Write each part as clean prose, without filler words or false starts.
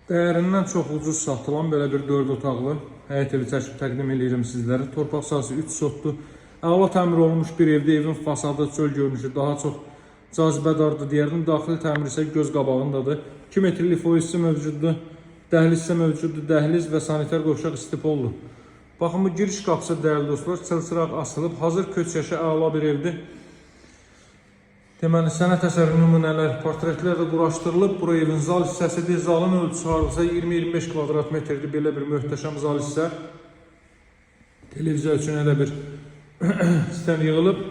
Dəyərindən çox ucuz satılan belə bir 4 otaqlı həyət evi çəkib təqdim edirəm sizlərə. Torpaq sahəsi 3 sotdur. Əla təmir olunmuş bir evdə evin fasadı, çöl görünüşü daha çox cazibədardır deyərdim. Daxili təmir isə göz qabağındadır. 2 metrlik foyisi mövcuddur. Dəhliz isə mövcuddur. Dəhliz və sanitar qovşaq istipoldur. Baxın, bu giriş qapısı dəyərli dostlar, çılçıraq asılıb. Hazır köçyaşı əla bir evdir. Deməli, sənət əsəri nümunələr, portretlər də quraşdırılıb. Bura evin zal hissəsidir. Zalın ölçüsü hardasa 20-25 kvadrat metrdir. Belə bir möhtəşəm zal hissə. Televiziya üçün elə bir sistem yığılıb.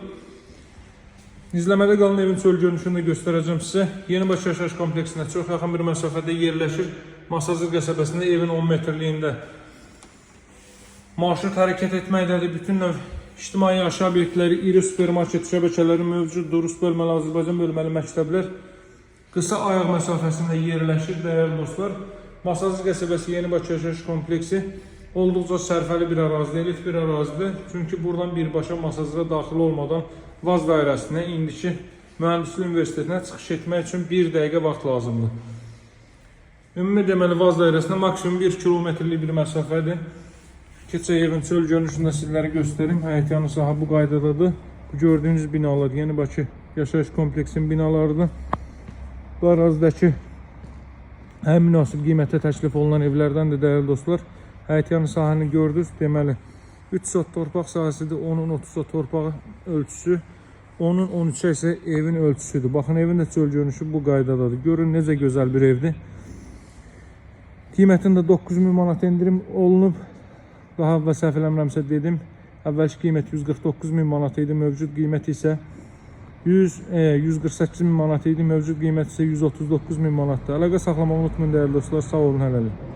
İzləmədə qalın, evin çöl görünüşünü göstərəcəm sizə. Yenibaş yaşayış kompleksinə çox yaxın bir məsafədə yerləşir. Masazır qəsəbəsində evin 10 metrliyində marşrut hərəkət etməkdədir. Bütün növ İctimai yaşayış obyektləri, iri supermarket şəbəkələri mövcuddur. Rus bölməli, Azərbaycan bölməli məktəblər qısa ayaq məsafəsində yerləşir, dəyərli dostlar. Masazır qəsəbəsi Yenibaş yaşayış kompleksi olduqca sərfəli bir ərazidir, elit bir ərazidir. Çünki buradan birbaşa Masazıra daxil olmadan Vaz dairəsinə, indiki Mühəndislik Universitetinə çıxış etmək üçün 1 dəqiqə vaxt lazımdır. Ümumi deməli Vaz dairəsinə maksimum 1 kilometrlik bir məsafədir. Keçək evin çöl görünüşündə sizlərə göstərim. Həyət yanı sahə bu qaydadadır. Bu gördüyünüz binalar Yenibaş yaşayış kompleksinin binalarıdır. Bu ərazidəki ən münasib qiymətə təklif olunan evlərdən də dəyərli dostlar. Həyət yanı sahəni gördünüz. Deməli 3 sot torpaq sahəsidir. Onun 30 sot torpaq ölçüsü. Onun 13'ə isə evin ölçüsüdür. Baxın, evin də çöl görünüşü bu qaydadadır. Görün necə gözəl bir evdir. Qiymətində 9.000 manat endirim olunub. Daha əvvəl səhv eləmirəmsə dedim. Əvvəlki qiymət 149.000 manat idi. Mövcud qiymət isə 148.000 manat idi. Mövcud qiymət isə 139.000 manatdır. Əlaqə saxlamağı unutmayın dəyərli dostlar. Sağ olun, hələlik.